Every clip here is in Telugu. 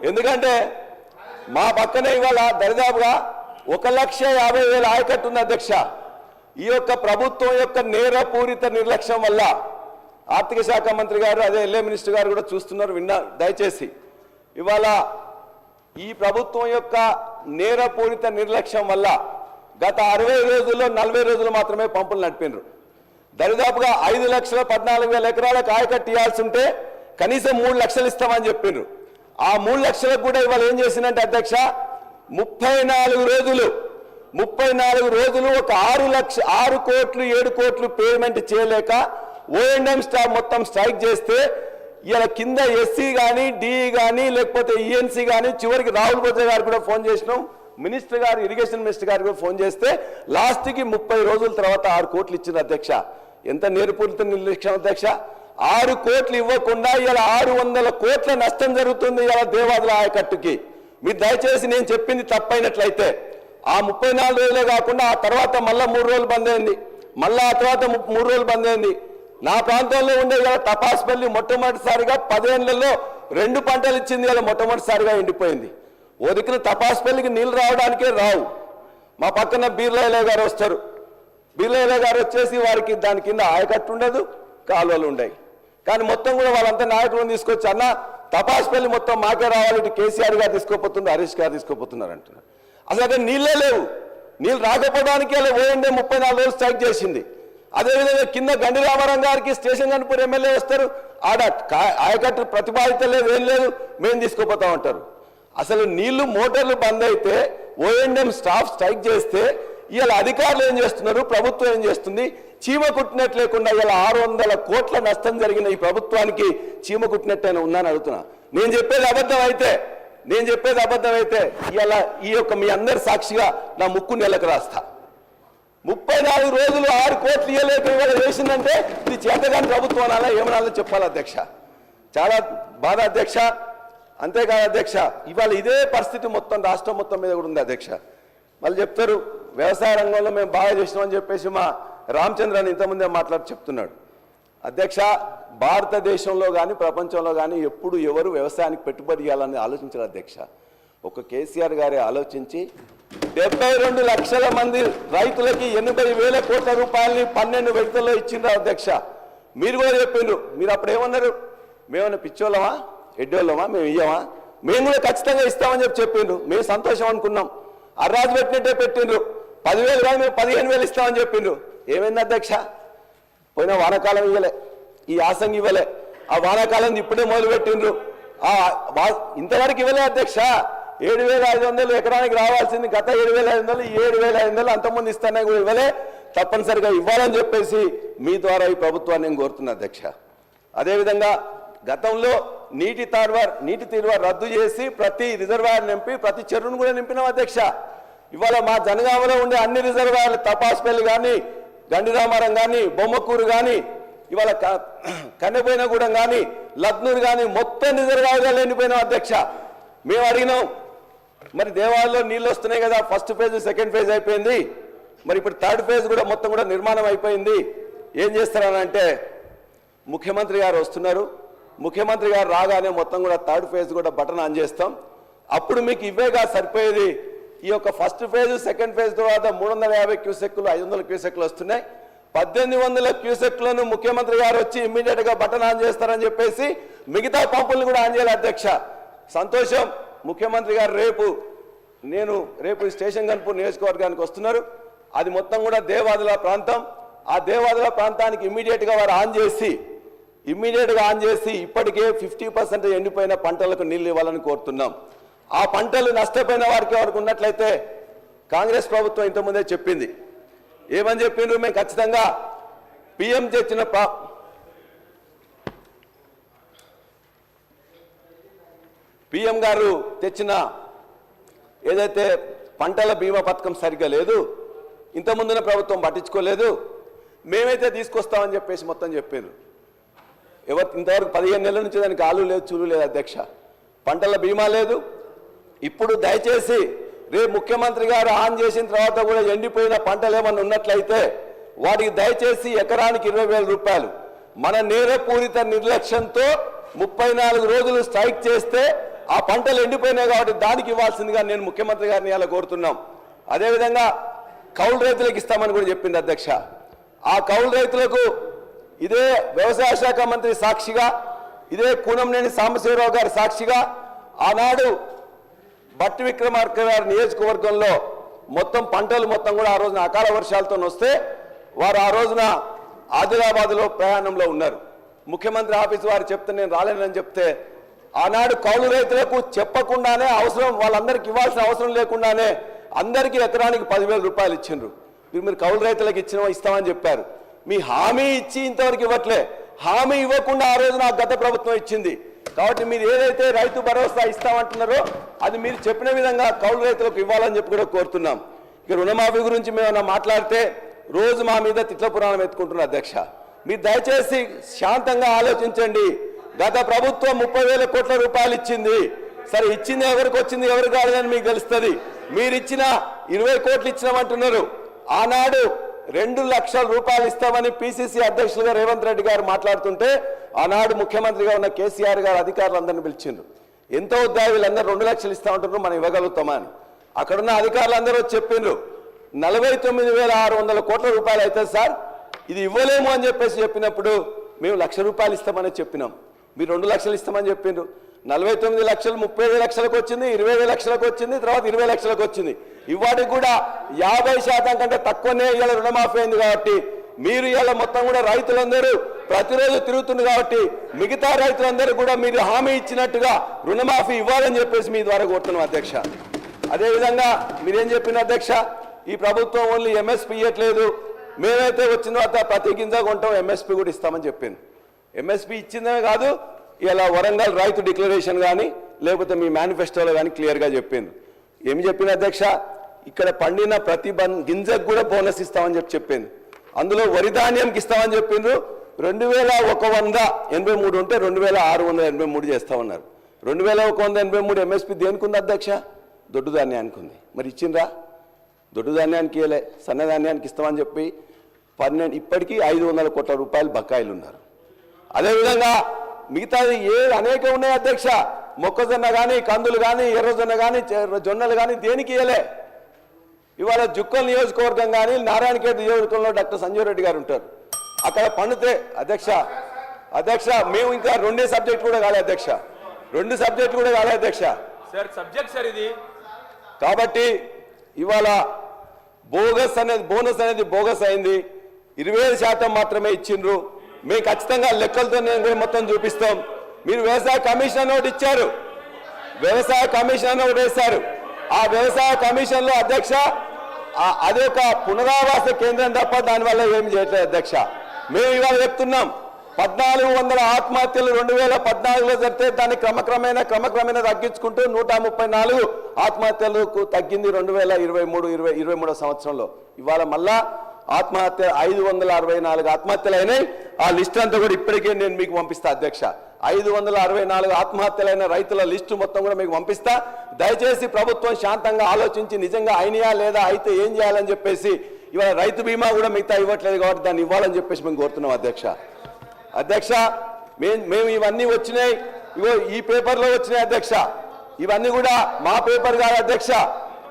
ఎందుకంటే మా పక్కనే ఇవాళ దరిదాపుగా 1,50,000 ఆయకట్టు ఉంది అధ్యక్ష. ఈ యొక్క ప్రభుత్వం యొక్క నేరపూరిత నిర్లక్ష్యం వల్ల ఆర్థిక శాఖ మంత్రి గారు అదే ఎల్ఏ మినిస్టర్ గారు కూడా చూస్తున్నారు, విన్నారు దయచేసి. ఇవాళ ఈ ప్రభుత్వం యొక్క నేరపూరిత నిర్లక్ష్యం వల్ల గత 60 రోజుల్లో 40 రోజులు మాత్రమే పంపులు నడిపినారు. దరిదాపుగా 5,14,000 ఎకరాలకు ఆయకట్టు ఇవ్వాల్సి ఉంటే కనీసం 3 లక్షలు ఇస్తామని చెప్పిండ్రు. ఆ 3 లక్షలకు కూడా ఇవాళ ఏం చేసిందంటే అధ్యక్ష 34 రోజులు ఒక 6 కోట్లు 7 కోట్లు పేమెంట్ చేయలేక ఓఎండ్ఎం స్టాఫ్ మొత్తం స్ట్రైక్ చేస్తే ఇలా కింద ఎస్సీ కానీ డిఈ కానీ లేకపోతే ఈఎన్సీ కానీ చివరికి రాహుల్ బొజ్జ గారు కూడా ఫోన్ చేసినాం, మినిస్టర్ గారు ఇరిగేషన్ మినిస్టర్ గారు కూడా ఫోన్ చేస్తే లాస్ట్కి 30 రోజుల తర్వాత 6 కోట్లు ఇచ్చింది అధ్యక్ష. ఎంత నేర్పూరిత నిర్లక్ష్యం అధ్యక్ష. 6 కోట్లు ఇవ్వకుండా ఇలా 600 కోట్ల నష్టం జరుగుతుంది ఇలా దేవాదుల ఆయకట్టుకి. మీరు దయచేసి నేను చెప్పింది తప్పైనట్లయితే ఆ 34 రోజులే కాకుండా ఆ తర్వాత మళ్ళీ 3 రోజులు బంద్ అయింది, మళ్ళీ ఆ తర్వాత 3 రోజులు బంద్ అయింది. నా ప్రాంతంలో ఉండే ఇలా తపాస్పల్లి మొట్టమొదటిసారిగా 10 ఏళ్లలో 2 పంటలు ఇచ్చింది, ఇలా మొట్టమొదటిసారిగా ఎండిపోయింది. ఓ దిక్కున తపాస్పల్లికి నీళ్ళు రావడానికే రావు. మా పక్కన బీర్లయ్య గారు వస్తారు, బీర్లయ్య గారు వచ్చేసి వారికి దాని కింద ఆయకట్టు ఉండదు, కాలువలు ఉండవు. కానీ మొత్తం కూడా వాళ్ళంతా నాయకులను తీసుకొచ్చి అన్న తపాస్పల్లి మొత్తం మాకే రావాలి, ఇటు కేసీఆర్ గారు తీసుకోపోతున్నారు, హరీష్ గారు తీసుకోపోతున్నారు అంటున్నారు. అసలు అక్కడ నీళ్ళే లేవు. నీళ్ళు రాకపోవడానికి అలా ఓఎండే 34 రోజులు స్ట్రైక్ చేసింది. అదేవిధంగా కింద గండి రామారావు గారికి స్టేషన్ కనుపూర్ ఎమ్మెల్యే వస్తారు, ఆడ ఆయకట్టు ప్రతిపాదిత లేదు, ఏం లేదు, మేము తీసుకోపోతా ఉంటారు. అసలు నీళ్లు మోటార్లు బంద్ అయితే ఓఎండ్ఎం స్టాఫ్ స్ట్రైక్ చేస్తే ఇలా అధికారులు ఏం చేస్తున్నారు, ప్రభుత్వం ఏం చేస్తుంది? చీమ కుట్టినట్టు లేకుండా ఇలా 600 కోట్ల నష్టం జరిగిన ఈ ప్రభుత్వానికి చీమ కుట్టినట్టయినా ఉందని అడుగుతున్నా. నేను చెప్పేది అబద్ధం అయితే ఇలా ఈ యొక్క మీ అందరి సాక్షిగా నా ముక్కు నెలకు రాస్తా. 34 రోజులు 6 కోట్లు ఇవ్వలేక ఇవాళ చేసిందంటే ఇది చేతగాని ప్రభుత్వం అనాలా ఏమనాలో చెప్పాలి అధ్యక్ష. చాలా బాధ అధ్యక్ష. అంతేకాదు అధ్యక్ష, ఇవాళ ఇదే పరిస్థితి మొత్తం రాష్ట్రం మొత్తం మీద కూడా ఉంది అధ్యక్ష. మళ్ళీ చెప్తారు వ్యవసాయ రంగంలో మేము బాగా చేసినామని చెప్పేసి మా రామచంద్రని ఇంతకుముందే మాట్లాడి చెప్తున్నాడు. అధ్యక్ష, భారతదేశంలో కానీ ప్రపంచంలో కానీ ఎప్పుడు ఎవరు వ్యవసాయానికి పెట్టుబడి ఇవ్వాలని ఆలోచించారు అధ్యక్ష. ఒక కేసీఆర్ గారే ఆలోచించి 72 లక్షల మంది రైతులకి 80,000 కోట్ల రూపాయలని 12 విడతల్లో ఇచ్చిండ్రు అధ్యక్ష. మీరు కూడా చెప్పిండ్రు, మీరు అప్పుడు ఏమన్నారు? మేమన్నా పిచ్చోళ్ళమా, ఎడ్డోళ్ళమా, మేము ఇయ్యమా? మేము కూడా ఖచ్చితంగా ఇస్తామని చెప్పిండ్రు. మేము సంతోషం అనుకున్నాం. అర్రాజు పెట్టినట్టే పెట్టిండ్రు. 10,000 కాదు మేము 15,000 ఇస్తామని చెప్పిండ్రు. ఏమైంది అధ్యక్ష? పోయిన వానాకాలం ఇవ్వలే, ఈ యాసంగి ఇవ్వలే, ఆ వానాకాలం ఇప్పుడే మొదలు పెట్టిండ్రు. ఇంతవరకు ఇవ్వలే అధ్యక్ష. 7,500 ఎకరానికి రావాల్సింది గత 7,500, 7,500 అంతకుముందు ఇస్తానే కూడా ఇవ్వలే. తప్పనిసరిగా ఇవ్వాలని చెప్పేసి మీ ద్వారా ఈ ప్రభుత్వాన్ని నేను కోరుతున్నా అధ్యక్ష. అదేవిధంగా గతంలో నీటి తీరువ రద్దు చేసి ప్రతి రిజర్వాయర్ నింపి ప్రతి చెరువును కూడా నింపినాం అధ్యక్ష. ఇవాళ మా జనగామలో ఉండే అన్ని రిజర్వాయర్లు తపాస్పల్లి కానీ, గండిరామారం కానీ, బొమ్మకూరు కానీ, ఇవాళ కన్నెపోయినగూడెం కానీ, లద్నూరు కానీ మొత్తం రిజర్వాయర్గా ఎండిపోయినాం అధ్యక్ష. మేము అడిగినాం, మరి దేవాలయంలో నీళ్ళు వస్తున్నాయి కదా, ఫస్ట్ ఫేజ్ సెకండ్ ఫేజ్ అయిపోయింది, మరి ఇప్పుడు థర్డ్ ఫేజ్ కూడా మొత్తం కూడా నిర్మాణం అయిపోయింది, ఏం చేస్తారనంటే ముఖ్యమంత్రి గారు వస్తున్నారు, ముఖ్యమంత్రి గారు రాగానే మొత్తం కూడా థర్డ్ ఫేజ్ కూడా బటన్ ఆన్ చేస్తాం, అప్పుడు మీకు ఇవేగా సరిపోయేది. ఈ యొక్క ఫస్ట్ ఫేజ్ సెకండ్ ఫేజ్ తర్వాత 350 క్యూసెక్లు 500 క్యూసెక్లు వస్తున్నాయి. 1,800 క్యూసెక్లను ముఖ్యమంత్రి గారు వచ్చి ఇమ్మీడియట్గా బటన్ ఆన్ చేస్తారని చెప్పేసి మిగతా పంపులను కూడా ఆన్ చేయాలి అధ్యక్ష. సంతోషం, ముఖ్యమంత్రి గారు రేపు స్టేషన్ కనుపూర్ నియోజకవర్గానికి వస్తున్నారు. అది మొత్తం కూడా దేవాదుల ప్రాంతం. ఆ దేవాదుల ప్రాంతానికి ఇమ్మీడియట్గా వారు ఆన్ చేసి ఇప్పటికే 50% ఎండిపోయిన పంటలకు నీళ్ళు ఇవ్వాలని కోరుతున్నాం. ఆ పంటలు నష్టపోయిన వారికి ఎవరికి ఉన్నట్లయితే కాంగ్రెస్ ప్రభుత్వం ఇంతకుముందే చెప్పింది. ఏమని చెప్పిండ్రు? మేము ఖచ్చితంగా పిఎం గారు తెచ్చిన ఏదైతే పంటల బీమా పథకం సరిగ్గా లేదు, ఇంతకుముందున ప్రభుత్వం పట్టించుకోలేదు, మేమైతే తీసుకొస్తామని చెప్పేసి మొత్తం చెప్పిండ్రు. ఇంతవరకు 15 నెలల నుంచి దానికి ఆలు లేదు, చూలు లేదు అధ్యక్ష. పంటల బీమా లేదు. ఇప్పుడు దయచేసి రేపు ముఖ్యమంత్రి గారు ఆన్ చేసిన తర్వాత కూడా ఎండిపోయిన పంటలు ఏమన్నా ఉన్నట్లయితే వాటికి దయచేసి ఎకరానికి 20,000 రూపాయలు. మన నేరపూరిత నిర్లక్ష్యంతో 34 రోజులు స్ట్రైక్ చేస్తే ఆ పంటలు ఎండిపోయినాయి కాబట్టి దానికి ఇవ్వాల్సిందిగా నేను ముఖ్యమంత్రి గారిని ఇలా కోరుతున్నాం. అదేవిధంగా కౌలు రైతులకు ఇస్తామని కూడా చెప్పింది అధ్యక్ష. ఆ కౌలు రైతులకు ఇదే వ్యవసాయ శాఖ మంత్రి సాక్షిగా, ఇదే కూనంనేని సాంబశివరావు గారి సాక్షిగా ఆనాడు బట్టి విక్రమార్క గారి నియోజకవర్గంలో మొత్తం పంటలు మొత్తం కూడా ఆ రోజున అకాల వర్షాలతో వస్తే వారు ఆ రోజున ఆదిలాబాద్లో ప్రయాణంలో ఉన్నారు. ముఖ్యమంత్రి ఆఫీసు వారు చెప్తే నేను రాలేనని చెప్తే ఆనాడు కౌలు రైతులకు చెప్పకుండానే అవసరం వాళ్ళందరికీ ఇవ్వాల్సిన అవసరం లేకుండానే అందరికీ ఎకరానికి 10,000 రూపాయలు ఇచ్చిండ్రు. మీరు కౌలు రైతులకు ఇస్తామని చెప్పారు. మీ హామీ ఇచ్చి ఇంతవరకు ఇవ్వట్లే. హామీ ఇవ్వకుండా ఆ రోజున గత ప్రభుత్వం ఇచ్చింది. కాబట్టి మీరు ఏదైతే రైతు భరోసా ఇస్తామంటున్నారో అది మీరు చెప్పిన విధంగా కౌలు రైతులకు ఇవ్వాలని చెప్పి కూడా కోరుతున్నాం. ఇక రుణమాఫీ గురించి మేము మాట్లాడితే రోజు మా మీద తిట్ల పురాణం ఎత్తుకుంటున్నారు అధ్యక్ష. మీరు దయచేసి శాంతంగా ఆలోచించండి. గత ప్రభుత్వం 30,000 కోట్ల రూపాయలు ఇచ్చింది. సరే ఇచ్చింది ఎవరికి వచ్చింది ఎవరు కాదని మీకు తెలుస్తుంది. మీరు ఇచ్చిన 20 కోట్లు ఇచ్చినామంటున్నారు. ఆనాడు 2 లక్షల రూపాయలు ఇస్తామని పిసిసి అధ్యక్షులుగా రేవంత్ రెడ్డి గారు మాట్లాడుతుంటే ఆనాడు ముఖ్యమంత్రిగా ఉన్న కేసీఆర్ గారు అధికారులందరినీ పిలిచిండ్రు. ఎంత వద్దా వీళ్ళందరూ 2 లక్షలు ఇస్తామంటున్నారు, మనం ఇవ్వగలుగుతామా అని. అక్కడున్న అధికారులందరూ చెప్పిండ్రు 49,600 కోట్ల రూపాయలు అవుతుంది సార్, ఇది ఇవ్వలేము అని చెప్పినప్పుడు మేము 1,00,000 రూపాయలు ఇస్తామని చెప్పినాం. మీరు 2 లక్షలు ఇస్తామని చెప్పిండ్రు. 49 లక్షలు 30 లక్షలకు వచ్చింది, 20 లక్షలకు వచ్చింది, తర్వాత 20 లక్షలకు వచ్చింది. ఇవాటికి కూడా 50% కంటే తక్కువనే ఇవాళ రుణమాఫీ అయింది. కాబట్టి మీరు ఇవాళ మొత్తం కూడా రైతులందరూ ప్రతిరోజు తిరుగుతుంది కాబట్టి మిగతా రైతులందరూ కూడా మీరు హామీ ఇచ్చినట్టుగా రుణమాఫీ ఇవ్వాలని చెప్పేసి మీ ద్వారా కోరుతున్నాం అధ్యక్ష. అదేవిధంగా మీరేం చెప్పిన అధ్యక్ష, ఈ ప్రభుత్వం ఓన్లీ ఎంఎస్పీ ఇవ్వట్లేదు, మేమైతే వచ్చిన తర్వాత ప్రతి గింజ కొంటాం ఎంఎస్పీ కూడా ఇస్తామని చెప్పింది. ఎంఎస్పీ ఇచ్చిందే కాదు, ఇలా వరంగల్ రైతు డిక్లరేషన్ కానీ లేకపోతే మీ మేనిఫెస్టోలో కానీ క్లియర్గా చెప్పింది. ఏమి చెప్పిన అధ్యక్ష, ఇక్కడ పండిన ప్రతి గింజకు కూడా బోనస్ ఇస్తామని చెప్పింది. అందులో వరి ధాన్యంకి ఇస్తామని చెప్పిండ్రు. 2,183 ఉంటే 2,683 చేస్తా ఉన్నారు. 2,183 ఎంఎస్పీ దేనికి ఉంది అధ్యక్ష? దొడ్డు ధాన్యానికి ఉంది. మరి ఇచ్చిండ్రా? దొడ్డు ధాన్యానికి ఇవ్వలే, సన్నధాన్యానికి ఇస్తామని చెప్పి 12 ఇప్పటికీ 500 కోట్ల రూపాయలు బకాయిలు ఉన్నారు. అదేవిధంగా మిగతాది అనేక ఉన్నాయి అధ్యక్ష. మొక్కజొన్న కానీ, కందులు కానీ, ఎర్రజొన్న కానీ, జొన్నలు కానీ దేనికి ఇవ్వలే. ఇవాళ జుక్కల్ నియోజకవర్గం కానీ నారాయణఖేడ్ నియోజకవర్గంలో డాక్టర్ సంజీవ్ రెడ్డి గారు ఉంటారు. అక్కడ పండితే అధ్యక్ష మేము ఇంకా 2 సబ్జెక్ట్ కూడా కాలే అధ్యక్ష, 2 సబ్జెక్ట్ కూడా కాలే అధ్యక్ష సబ్జెక్ట్ సార్ ఇది. కాబట్టి ఇవాళ బోనస్ అనేది బోగస్ అయింది. 25% మాత్రమే ఇచ్చిండ్రు. మేము ఖచ్చితంగా లెక్కలతో నేను మొత్తం చూపిస్తాం. మీరు వ్యవసాయ కమిషన్ ఒకటి ఇచ్చారు, వ్యవసాయ కమిషన్ ఒకటి వేశారు. ఆ వ్యవసాయ కమిషన్లో అధ్యక్ష అది ఒక పునరావాస కేంద్రం తప్ప దానివల్ల ఏమి చేయట్లేదు అధ్యక్ష. మేము ఇవాళ చెప్తున్నాం 1,400 ఆత్మహత్యలు 2014లో జరిగితే దాన్ని క్రమక్రమేణా తగ్గించుకుంటూ 134 ఆత్మహత్యలకు తగ్గింది 2023 సంవత్సరంలో. ఇవాళ మళ్ళా ఆత్మహత్య 564 ఆత్మహత్యలు అయినాయి. ఆ లిస్ట్ అంతా కూడా ఇప్పటికే నేను మీకు పంపిస్తా అధ్యక్ష. 564 ఆత్మహత్యలైన రైతుల లిస్టు మొత్తం కూడా మీకు పంపిస్తా. దయచేసి ప్రభుత్వం శాంతంగా ఆలోచించి నిజంగా అయినాయా లేదా, అయితే ఏం చేయాలని చెప్పేసి ఇవాళ రైతు బీమా కూడా మిగతా ఇవ్వట్లేదు కాబట్టి దాన్ని ఇవ్వాలని చెప్పేసి మేము కోరుతున్నాం అధ్యక్ష. మేము ఇవన్నీ వచ్చినాయి, ఇగో ఈ పేపర్లో వచ్చినాయి అధ్యక్ష. ఇవన్నీ కూడా మా పేపర్ కాదు అధ్యక్ష.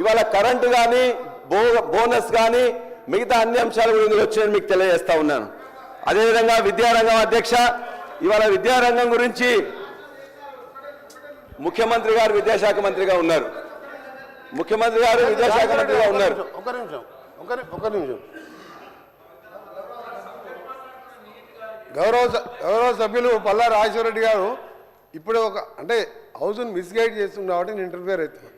ఇవాళ కరెంటు కానీ, బోనస్ కానీ, మిగతా అన్ని అంశాలు కూడా ఇందులో వచ్చాయని మీకు తెలియజేస్తా ఉన్నాను. అదేవిధంగా విద్యారంగం అధ్యక్ష, ఇవాళ విద్యారంగం గురించి ముఖ్యమంత్రి గారు విద్యాశాఖ మంత్రిగా ఉన్నారు. ఒక నిమిషం. గౌరవ సభ్యులు పల్లా రాజేశ్వరరెడ్డి గారు ఇప్పుడు అంటే హౌస్ను మిస్గైడ్ చేస్తుంది కాబట్టి నేను ఇంటర్ఫియర్ అవుతున్నాను.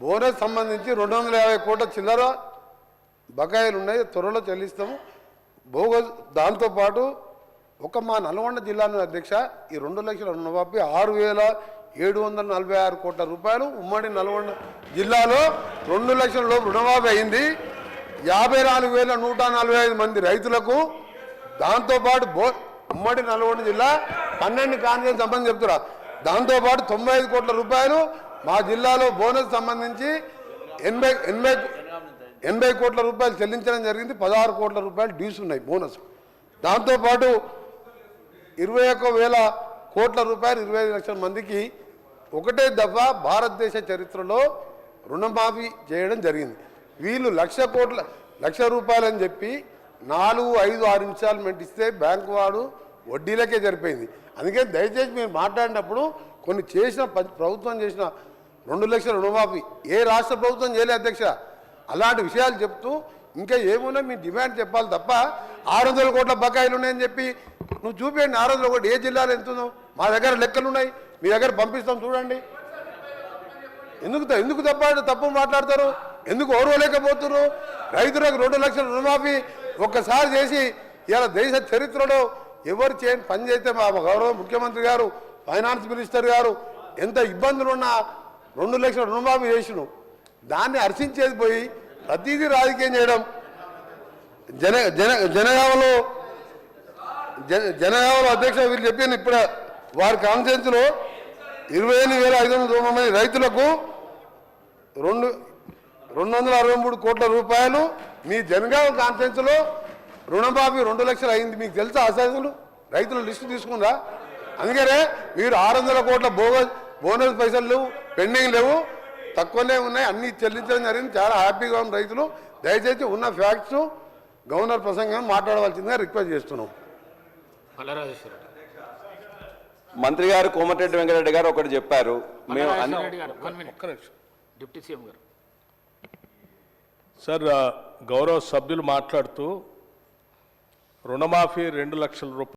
బోనస్ సంబంధించి 250 కోట్ల చిల్లర బకాయిలు ఉన్నాయి, త్వరలో చెల్లిస్తాము. దాంతోపాటు మా నల్గొండ జిల్లాను అధ్యక్ష ఈ 2 లక్షల రుణమాఫీ 6,746 కోట్ల రూపాయలు ఉమ్మడి నల్గొండ జిల్లాలో 2 లక్షల లోపు రుణమాఫీ అయింది. 54,145 మంది రైతులకు. దాంతోపాటు ఉమ్మడి నల్గొండ జిల్లా 12 కాన్ఫరెన్స్ సంబంధించి చెప్తున్నారు. దాంతోపాటు 95 కోట్ల రూపాయలు మా జిల్లాలో బోనస్ సంబంధించి 80 కోట్ల రూపాయలు చెల్లించడం జరిగింది. 16 కోట్ల రూపాయలు డ్యూస్ ఉన్నాయి బోనస్. దాంతోపాటు 21,000 కోట్ల రూపాయలు 25 లక్షల మందికి ఒకటే దఫా భారతదేశ చరిత్రలో రుణమాఫీ చేయడం జరిగింది. వీళ్ళు 1,00,00,000 రూపాయలని చెప్పి 4, 5, 6 ఇన్స్టాల్మెంట్ ఇస్తే బ్యాంకు వాడు వడ్డీలకే సరిపోయింది. అందుకే దయచేసి మీరు మాట్లాడినప్పుడు కొన్ని చేసిన ప్రభుత్వం చేసిన 2 లక్షల రుణమాఫీ ఏ రాష్ట్ర ప్రభుత్వం చేయలేదు అధ్యక్ష. అలాంటి విషయాలు చెప్తూ ఇంకా ఏమున్నా మీ డిమాండ్ చెప్పాలి తప్ప 600 కోట్ల బకాయిలు ఉన్నాయని చెప్పి నువ్వు చూపించండి. 600 కోట్లు ఏ జిల్లాలో ఎంత ఉందో మా దగ్గర లెక్కలు ఉన్నాయి, మీ దగ్గర పంపిస్తాం చూడండి. ఎందుకు తప్పు మాట్లాడతారు? ఎందుకు ఓర్వలేకపోతున్నారు? రైతులకు 2 లక్షల రుణమాఫీ ఒక్కసారి చేసి ఇలా దేశ చరిత్రలో ఎవరు చేయని పని చేస్తే మా గౌరవ ముఖ్యమంత్రి గారు, ఫైనాన్స్ మినిస్టర్ గారు ఎంత ఇబ్బందులున్నా 2 లక్షల రుణమాఫీ చేసిను. దాన్ని హర్షించేది పోయి ప్రతిదీ రాజకీయం చేయడం. జనగామలో అధ్యక్ష వీళ్ళు చెప్పాను ఇప్పుడు వారి కాన్ఫరెన్స్లో 28,590 రైతులకు 263 కోట్ల రూపాయలు మీ జనగామ కాన్ఫరెన్స్లో రుణమాఫీ 2 లక్షలు అయింది. మీకు తెలుసా అసలు రైతుల లిస్టు తీసుకుందా? అందుకనే మీరు 600 కోట్ల బోనస్ పైసలు లేవు, పెండింగ్ లేవు, తక్కువనే ఉన్నాయి, అన్ని చెల్లించడం జరిగింది. చాలా హ్యాపీగా ఉన్న రైతులు. దయచేసి ఉన్న ఫ్యాక్ట్స్ గవర్నర్ ప్రసంగం మాట్లాడవలసిందిగా రిక్వెస్ట్ చేస్తున్నాం. మంత్రి గారు కోమటిరెడ్డి వెంకటరెడ్డి గారు ఒకటి చెప్పారు. మేము డిప్యూటీ సీఎం గారు సార్, గౌరవ సభ్యులు మాట్లాడుతూ రుణమాఫీ 2 లక్షల రూపాయలు